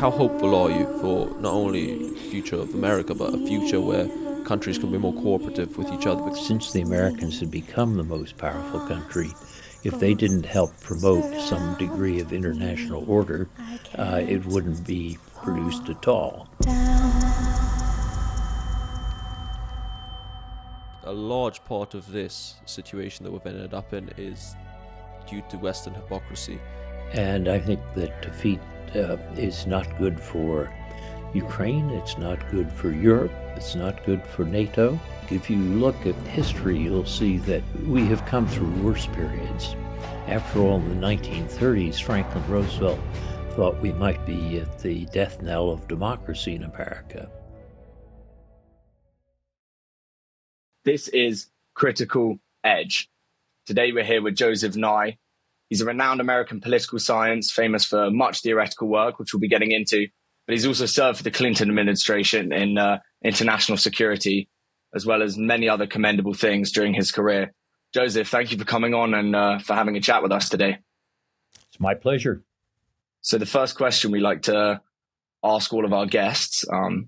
how hopeful are you for not only the future of America, but a future where countries can be more cooperative with each other? Since the Americans had become the most powerful country, if they didn't help promote some degree of international order, it wouldn't be produced at all. A large part of this situation that we've ended up in is due to Western hypocrisy. And I think that defeat is not good for Ukraine, it's not good for Europe, it's not good for NATO. If you look at history, you'll see that we have come through worse periods. After all, in the 1930s, Franklin Roosevelt thought we might be at the death knell of democracy in America. This is Critical Edge. Today we're here with Joseph Nye. He's a renowned American political science, famous for much theoretical work, which we'll be getting into, but he's also served for the Clinton administration in international security, as well as many other commendable things during his career. Joseph, thank you for coming on and for having a chat with us today. It's my pleasure. So the first question we like to ask all of our guests,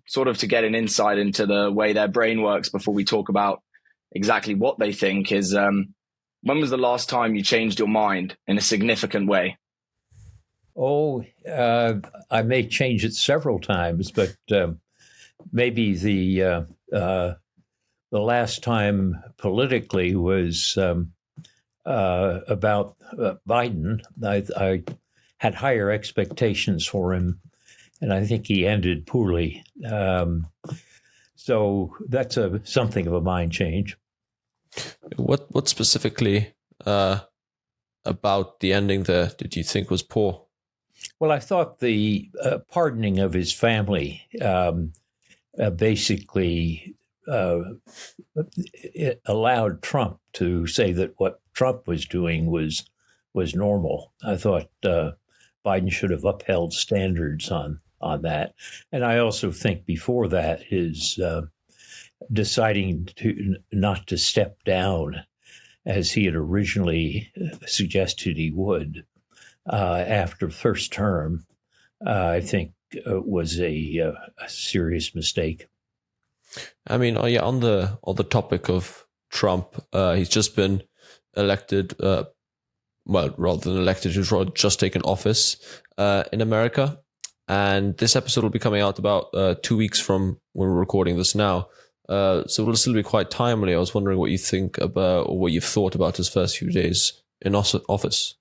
sort of to get an insight into the way their brain works before we talk about exactly what they think, is when was the last time you changed your mind in a significant way? Oh, I may change it several times, but maybe the last time politically was about Biden. I had higher expectations for him, and I think he ended poorly. So that's something of a mind change. What specifically about the ending there did you think was poor? Well, I thought the pardoning of his family basically it allowed Trump to say that what Trump was doing was normal. I thought Biden should have upheld standards on that. And I also think before that, his deciding not to step down as he had originally suggested he would after first term, I think was a serious mistake. I mean, on the topic of Trump, he's just been elected. Well, rather than elected, he's just taken office in America. And this episode will be coming out about 2 weeks from when we're recording this now. So it'll still be quite timely. I was wondering what you think about, or what you've thought about his first few days in office.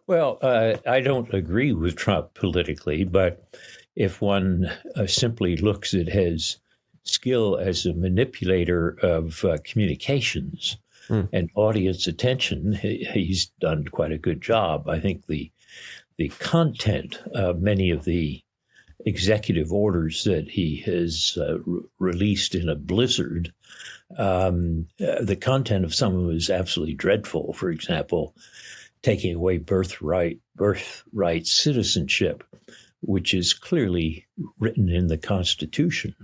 Well, I don't agree with Trump politically, but if one simply looks at his skill as a manipulator of communications and audience attention, he's done quite a good job. I think the content of many of the executive orders that he has released in a blizzard, the content of some of them is absolutely dreadful. For example, taking away birthright citizenship, which is clearly written in the Constitution.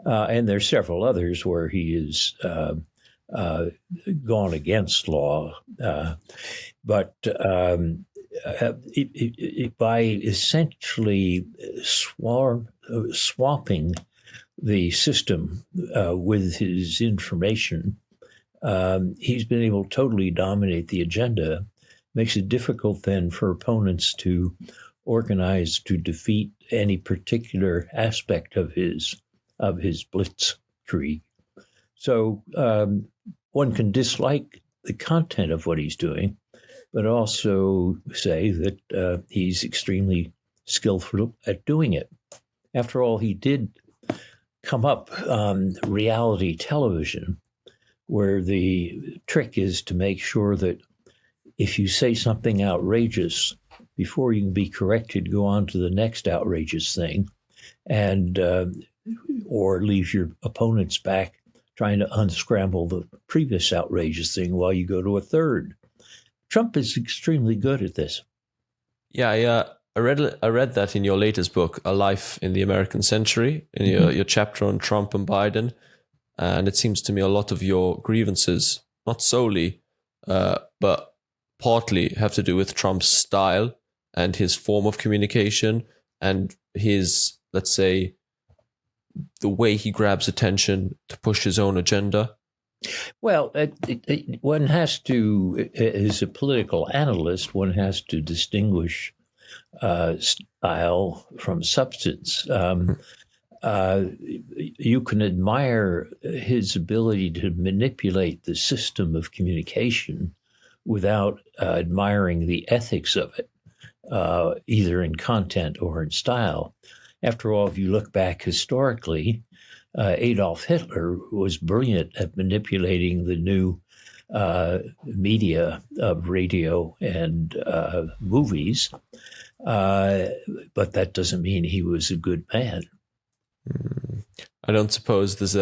And there's several others where he has gone against law. But by essentially swapping the system with his information, he's been able to totally dominate the agenda. Makes it difficult then for opponents to organize to defeat any particular aspect of his blitzkrieg. So one can dislike the content of what he's doing, but also say that he's extremely skillful at doing it. After all, he did come up on reality television, where the trick is to make sure that if you say something outrageous, before you can be corrected, go on to the next outrageous thing, and or leave your opponents back trying to unscramble the previous outrageous thing while you go to a third. Trump is extremely good at this. Yeah. I read that in your latest book, A Life in the American Century, in your chapter on Trump and Biden. And it seems to me a lot of your grievances, not solely, but partly have to do with Trump's style and his form of communication, and his, let's say, the way he grabs attention to push his own agenda? Well, one has to, as a political analyst, one has to distinguish style from substance. You can admire his ability to manipulate the system of communication without admiring the ethics of it, either in content or in style. After all, if you look back historically, Adolf Hitler was brilliant at manipulating the new media of radio and movies, but that doesn't mean he was a good man. I don't suppose there's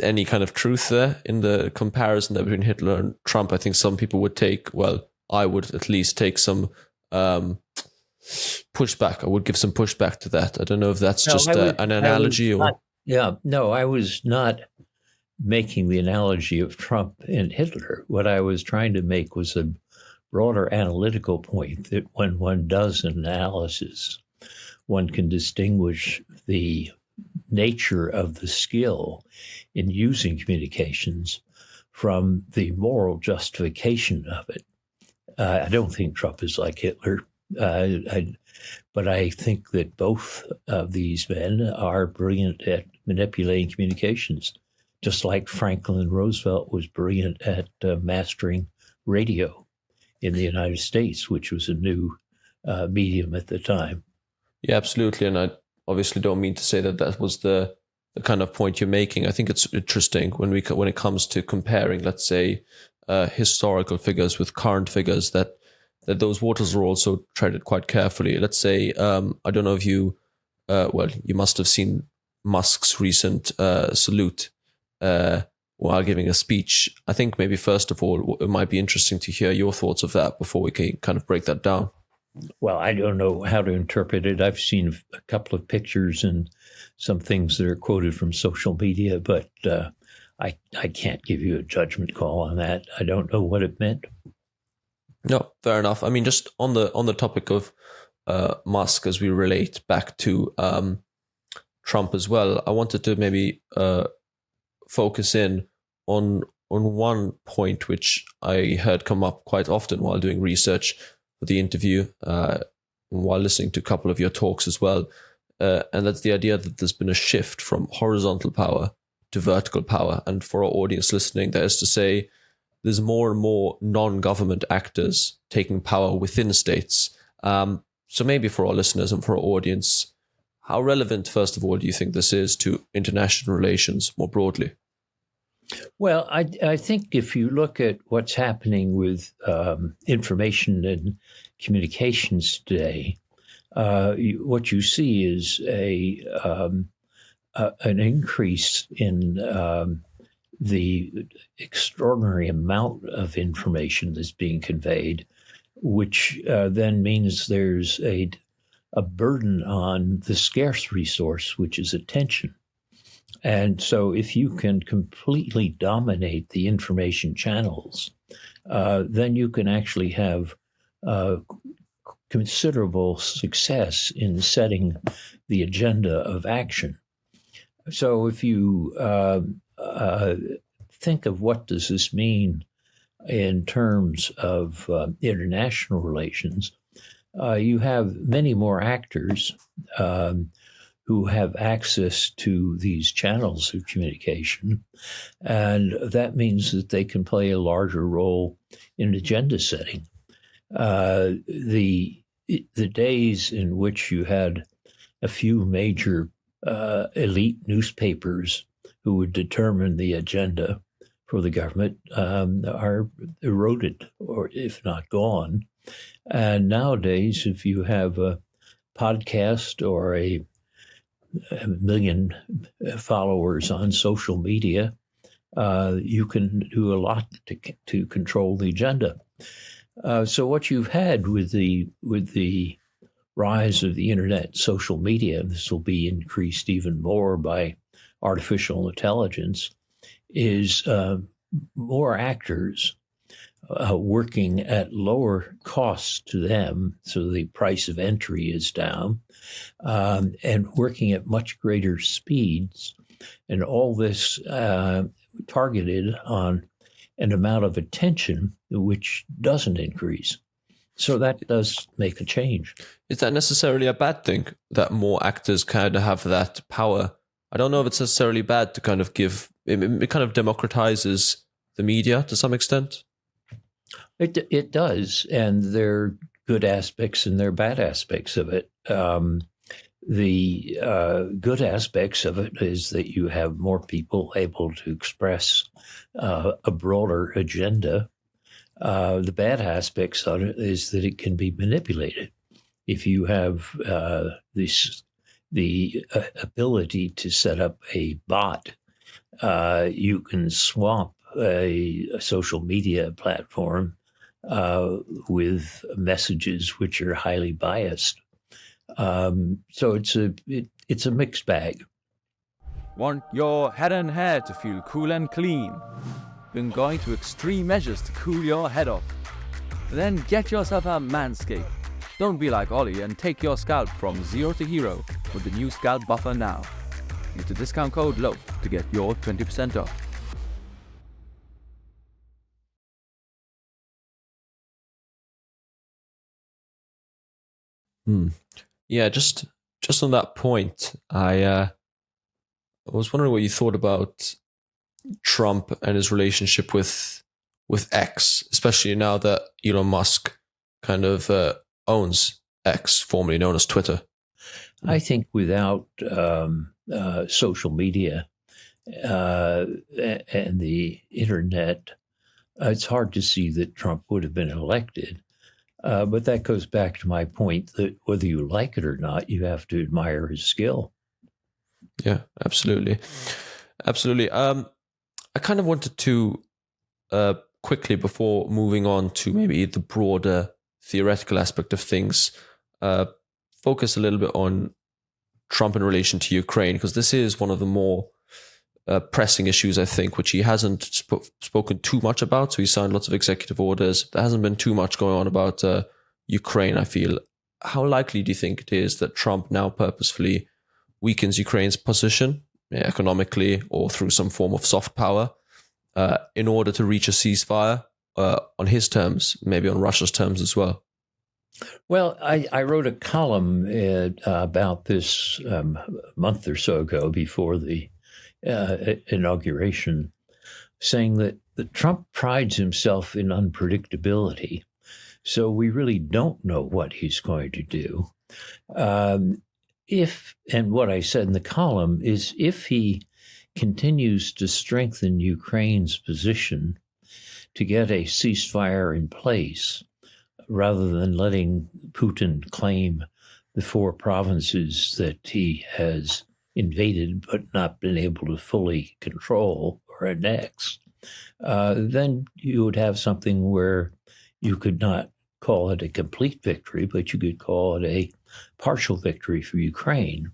any kind of truth there in the comparison between Hitler and Trump. I think some people would take, well, I would at least take some pushback. I would give some pushback to that. I don't know if that's just an analogy or... I was not making the analogy of Trump and Hitler. What I was trying to make was a broader analytical point that when one does an analysis, one can distinguish the nature of the skill in using communications from the moral justification of it. I don't think Trump is like Hitler, but I think that both of these men are brilliant at manipulating communications, just like Franklin Roosevelt was brilliant at mastering radio in the United States, which was a new medium at the time. Yeah, absolutely. And I obviously don't mean to say that that was the kind of point you're making. I think it's interesting when it comes to comparing, let's say, historical figures with current figures, that those waters are also treaded quite carefully. Let's say, I don't know if you must have seen Musk's recent salute while giving a speech. I think maybe first of all, it might be interesting to hear your thoughts of that before we can kind of break that down. Well, I don't know how to interpret it. I've seen a couple of pictures and some things that are quoted from social media, but I can't give you a judgment call on that. I don't know what it meant. No, fair enough. I mean, just on the topic of Musk, as we relate back to Trump as well, I wanted to maybe focus in on one point which I heard come up quite often while doing research for the interview, while listening to a couple of your talks as well, and that's the idea that there's been a shift from horizontal power to vertical power. And for our audience listening, that is to say, there's more and more non-government actors taking power within states. So maybe for our listeners and for our audience, how relevant, first of all, do you think this is to international relations more broadly? Well, I think if you look at what's happening with information and communications today, what you see is an increase in the extraordinary amount of information that's being conveyed, which then means there's a burden on the scarce resource, which is attention. And so if you can completely dominate the information channels, then you can actually have considerable success in setting the agenda of action. So if you think of what does this mean in terms of international relations, you have many more actors who have access to these channels of communication, and that means that they can play a larger role in agenda setting. The days in which you had a few major elite newspapers who would determine the agenda for the government are eroded, or if not gone. And nowadays, if you have a podcast or a million followers on social media, you can do a lot to control the agenda. So what you've had with the rise of the internet, social media, this will be increased even more by artificial intelligence, is more actors working at lower costs to them, so the price of entry is down, and working at much greater speeds, and all this targeted on an amount of attention which doesn't increase. So that does make a change. Is that necessarily a bad thing, that more actors kind of have that power? I don't know if it's necessarily bad to kind of give, it kind of democratizes the media to some extent. It does, and there are good aspects and there are bad aspects of it. The good aspects of it is that you have more people able to express a broader agenda. The bad aspects of it is that it can be manipulated. If you have the ability to set up a bot, you can swamp a social media platform with messages which are highly biased. So it's a mixed bag. Want your head and hair to feel cool and clean? Been going to extreme measures to cool your head off? Then get yourself a Manscaped. Don't be like Ollie and take your scalp from zero to hero with the new scalp buffer now. Use the discount code LOAF to get your 20% off. Yeah, just on that point, I was wondering what you thought about Trump and his relationship with X, especially now that Elon Musk kind of owns X, formerly known as Twitter. I think without social media and the internet, it's hard to see that Trump would have been elected. But that goes back to my point that whether you like it or not, you have to admire his skill. Yeah, absolutely. Absolutely. I kind of wanted to quickly, before moving on to maybe the broader theoretical aspect of things, focus a little bit on Trump in relation to Ukraine, because this is one of the more pressing issues, I think, which he hasn't spoken too much about. So he signed lots of executive orders. There hasn't been too much going on about Ukraine, I feel. How likely do you think it is that Trump now purposefully weakens Ukraine's position economically or through some form of soft power in order to reach a ceasefire on his terms, maybe on Russia's terms as well? Well, I wrote a column about this a month or so ago before the inauguration, saying that Trump prides himself in unpredictability. So we really don't know what he's going to do. And what I said in the column is, if he continues to strengthen Ukraine's position to get a ceasefire in place, rather than letting Putin claim the 4 provinces that he has invaded but not been able to fully control or annex, then you would have something where you could not call it a complete victory, but you could call it a partial victory for Ukraine.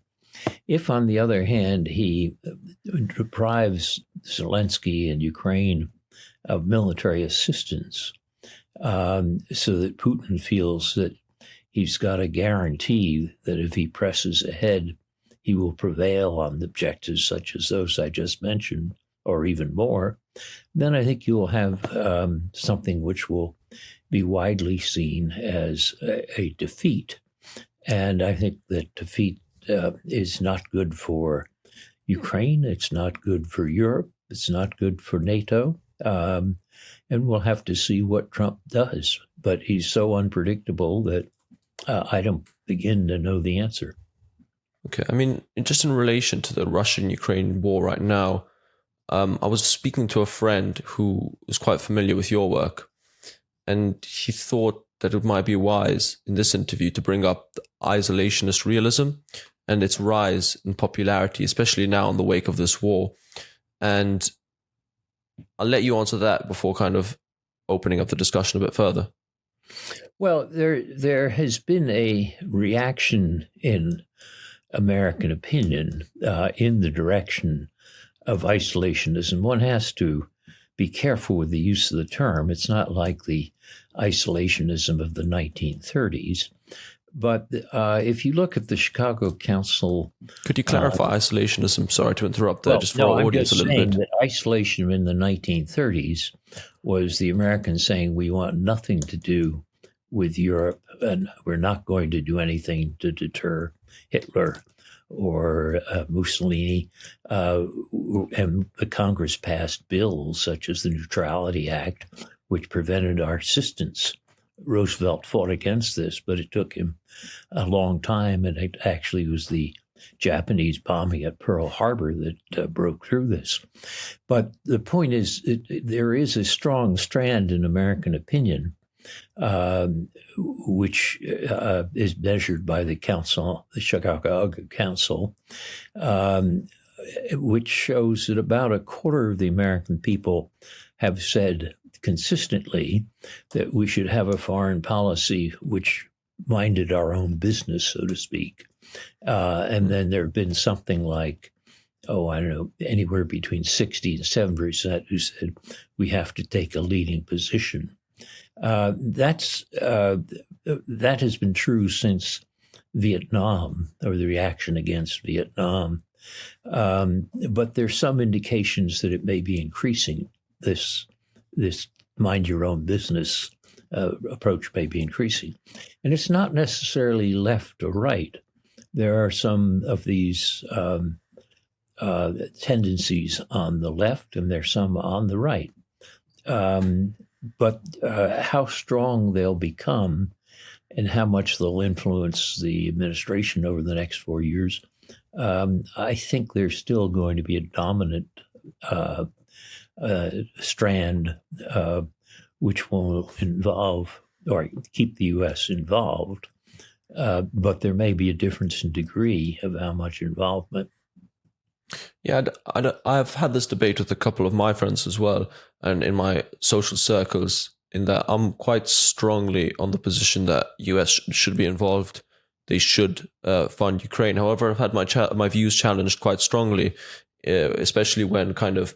If, on the other hand, he deprives Zelensky and Ukraine of military assistance, so that Putin feels that he's got a guarantee that if he presses ahead, he will prevail on objectives such as those I just mentioned, or even more, then I think you will have something which will be widely seen as a defeat. And I think that defeat is not good for Ukraine. It's not good for Europe. It's not good for NATO. And we'll have to see what Trump does. But he's so unpredictable that I don't begin to know the answer. Okay. I mean, just in relation to the Russian-Ukraine war right now, I was speaking to a friend who was quite familiar with your work, and he thought that it might be wise in this interview to bring up the isolationist realism and its rise in popularity, especially now in the wake of this war. And I'll let you answer that before kind of opening up the discussion a bit further. Well, there has been a reaction in American opinion in the direction of isolationism. One has to be careful with the use of the term. It's not like the isolationism of the 1930s. But if you look at the Chicago Council... Could you clarify isolationism? Sorry to interrupt there, just for our audience a little bit. That isolation in the 1930s was the Americans saying we want nothing to do with Europe, and we're not going to do anything to deter Hitler or Mussolini. And the Congress passed bills such as the Neutrality Act, which prevented our assistance. Roosevelt fought against this, but it took him a long time, and it actually was the Japanese bombing at Pearl Harbor that broke through this. But the point is, there is a strong strand in American opinion, which is measured by the council, the Chicago Council, which shows that about a quarter of the American people have said consistently that we should have a foreign policy which minded our own business, so to speak. And then there have been something like, anywhere between 60 and 7% who said we have to take a leading position. That has been true since Vietnam, or the reaction against Vietnam. But there's some indications that it may be increasing. This mind your own business approach may be increasing. And it's not necessarily left or right. There are some of these tendencies on the left, and there's some on the right. But how strong they'll become and how much they'll influence the administration over the next 4 years, I think there's still going to be a dominant strand which will involve or keep the U.S. involved. But there may be a difference in degree of how much involvement. Yeah, I've had this debate with a couple of my friends as well, and in my social circles, in that I'm quite strongly on the position that US should be involved. They should fund Ukraine. However, I've had my views challenged quite strongly, especially when kind of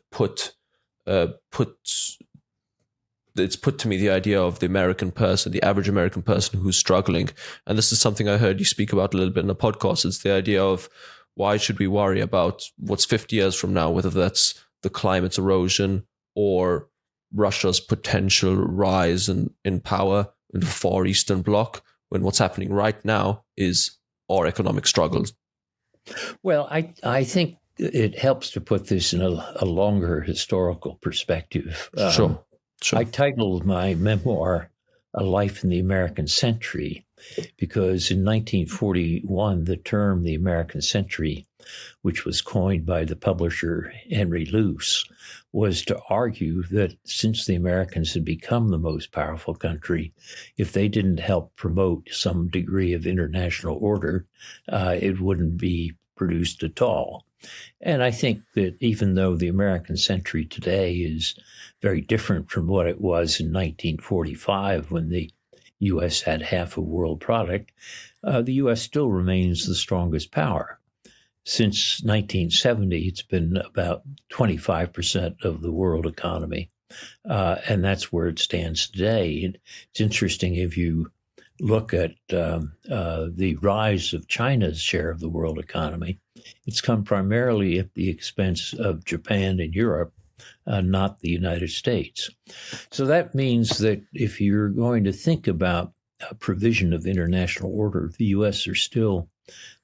it's put to me the idea of the American person, the average American person who's struggling. And this is something I heard you speak about a little bit in the podcast. It's the idea of why should we worry about what's 50 years from now, whether that's the climate erosion or Russia's potential rise in power in the Far Eastern Bloc, when what's happening right now is our economic struggles. Well, I think it helps to put this in a longer historical perspective. Sure. I titled my memoir, A Life in the American Century, because in 1941, the term the American century, which was coined by the publisher Henry Luce, was to argue that since the Americans had become the most powerful country, if they didn't help promote some degree of international order, it wouldn't be produced at all. And I think that even though the American century today is very different from what it was in 1945 when the U.S. had half of world product, the U.S. still remains the strongest power. Since 1970, it's been about 25% of the world economy, and that's where it stands today. And it's interesting if you look at the rise of China's share of the world economy, it's come primarily at the expense of Japan and Europe, not the United States. So that means that if you're going to think about a provision of international order, the U.S. are still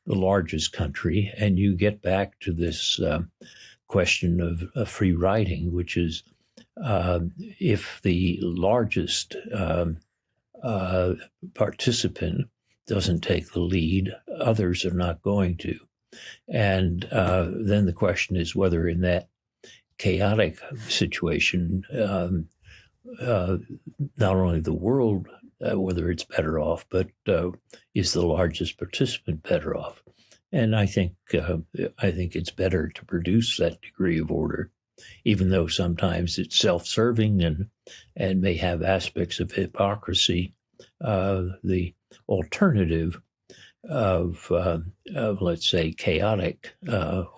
the largest country, and you get back to this question of free riding, which is if the largest participant doesn't take the lead, others are not going to. And then the question is whether in that chaotic situation, not only the world, whether it's better off, but is the largest participant better off? And I think it's better to produce that degree of order, even though sometimes it's self-serving and may have aspects of hypocrisy. The alternative of let's say chaotic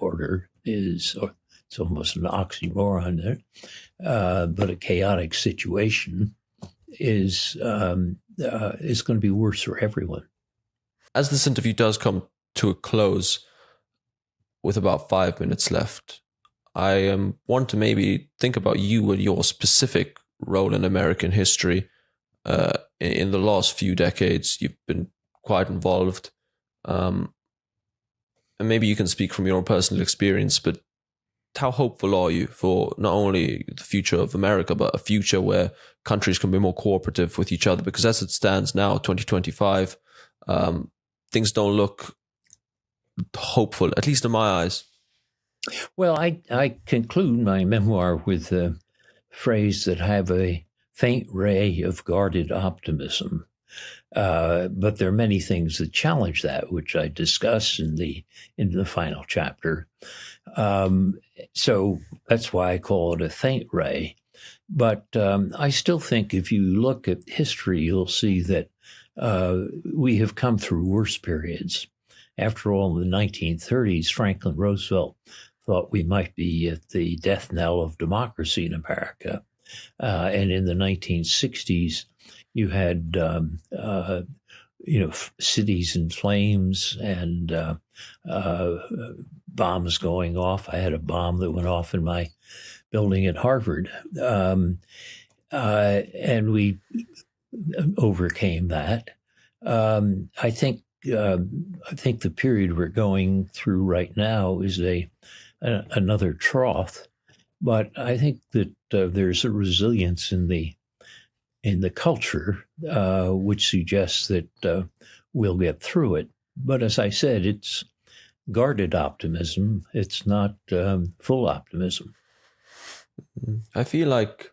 order is, or it's almost an oxymoron there, but a chaotic situation is going to be worse for everyone. As this interview does come to a close with about 5 minutes left, I want to maybe think about you and your specific role in American history. In the last few decades, you've been quite involved. And maybe you can speak from your own personal experience, but how hopeful are you for not only the future of America, but a future where countries can be more cooperative with each other? Because as it stands now, 2025, things don't look hopeful, at least in my eyes. Well, I conclude my memoir with a phrase that have a faint ray of guarded optimism. But there are many things that challenge that, which I discuss in the final chapter. So that's why I call it a faint ray. But I still think if you look at history, you'll see that we have come through worse periods. After all, in the 1930s, Franklin Roosevelt thought we might be at the death knell of democracy in America. And in the 1960s, you had, cities in flames and bombs going off. I had a bomb that went off in my building at Harvard. And we overcame that. I think the period we're going through right now is another trough, but I think that there's a resilience in the culture which suggests that we'll get through it. But as I said, it's guarded optimism. It's not full optimism. I feel like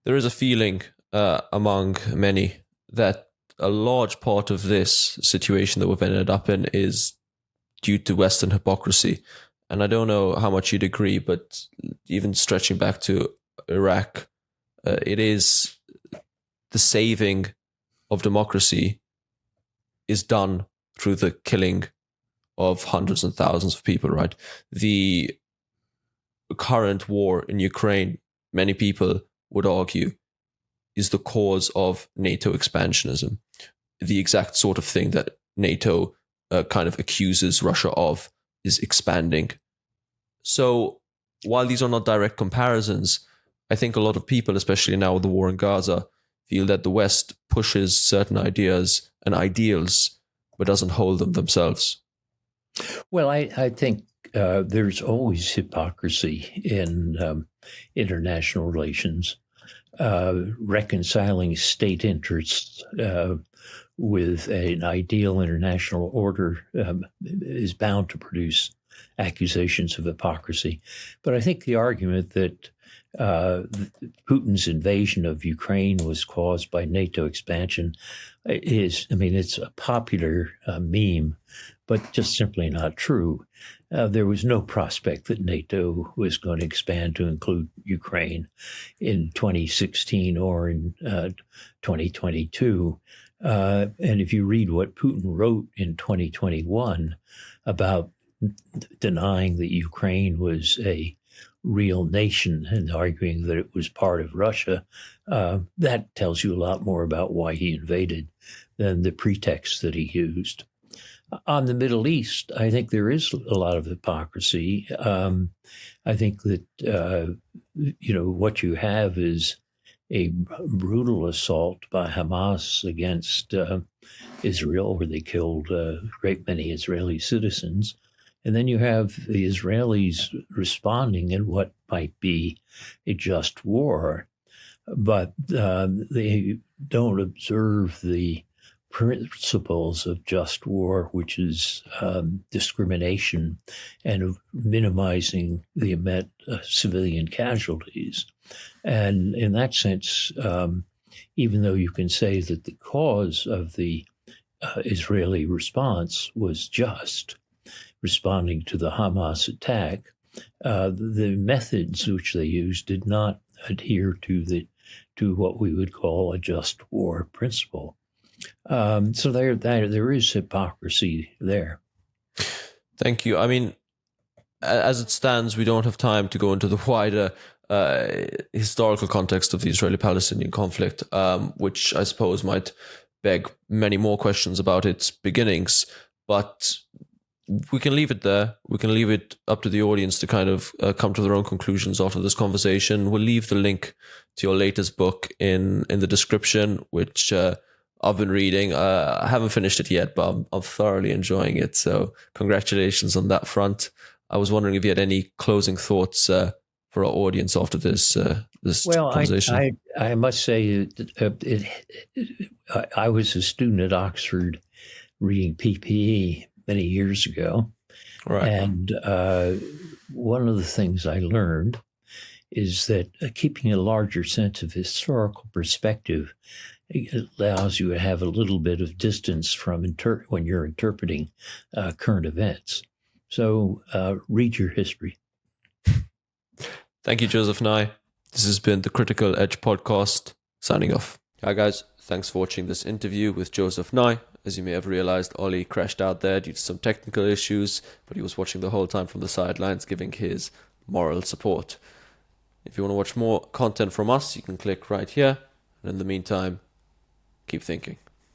there is a feeling among many that a large part of this situation that we've ended up in is due to Western hypocrisy. And I don't know how much you'd agree, but even stretching back to Iraq, it is the saving of democracy is done through the killing of hundreds and thousands of people, right? The current war in Ukraine, many people would argue, is the cause of NATO expansionism, the exact sort of thing that NATO kind of accuses Russia of, is expanding. So while these are not direct comparisons, I think a lot of people, especially now with the war in Gaza, feel that the West pushes certain ideas and ideals, but doesn't hold them themselves. Well, I think there's always hypocrisy in international relations. Reconciling state interests with an ideal international order is bound to produce accusations of hypocrisy. But I think the argument that Putin's invasion of Ukraine was caused by NATO expansion it's a popular meme, but just simply not true. There was no prospect that NATO was going to expand to include Ukraine in 2016 or in 2022. And if you read what Putin wrote in 2021 about denying that Ukraine was a real nation and arguing that it was part of Russia, that tells you a lot more about why he invaded than the pretext that he used. On the Middle East, I think there is a lot of hypocrisy. I think that, what you have is a brutal assault by Hamas against Israel, where they killed a great many Israeli citizens. And then you have the Israelis responding in what might be a just war, but they don't observe the principles of just war, which is discrimination and of minimizing the civilian casualties. And in that sense, even though you can say that the cause of the Israeli response was just, responding to the Hamas attack, the methods which they used did not adhere to what we would call a just war principle. So there is hypocrisy there. Thank you. I mean, as it stands, we don't have time to go into the wider historical context of the Israeli-Palestinian conflict, which I suppose might beg many more questions about its beginnings. But we can leave it there. We can leave it up to the audience to kind of come to their own conclusions after this conversation. We'll leave the link to your latest book in the description, which I've been reading. I haven't finished it yet, but I'm thoroughly enjoying it. So congratulations on that front. I was wondering if you had any closing thoughts for our audience after this conversation. I must say that I was a student at Oxford reading PPE many years ago. Right. And one of the things I learned is that keeping a larger sense of historical perspective allows you to have a little bit of distance from when you're interpreting current events. So read your history. Thank you, Joseph Nye. This has been the Critical Edge podcast, signing off. Hi, guys. Thanks for watching this interview with Joseph Nye. As you may have realized, Ollie crashed out there due to some technical issues, but he was watching the whole time from the sidelines, giving his moral support. If you want to watch more content from us, you can click right here. And in the meantime, keep thinking.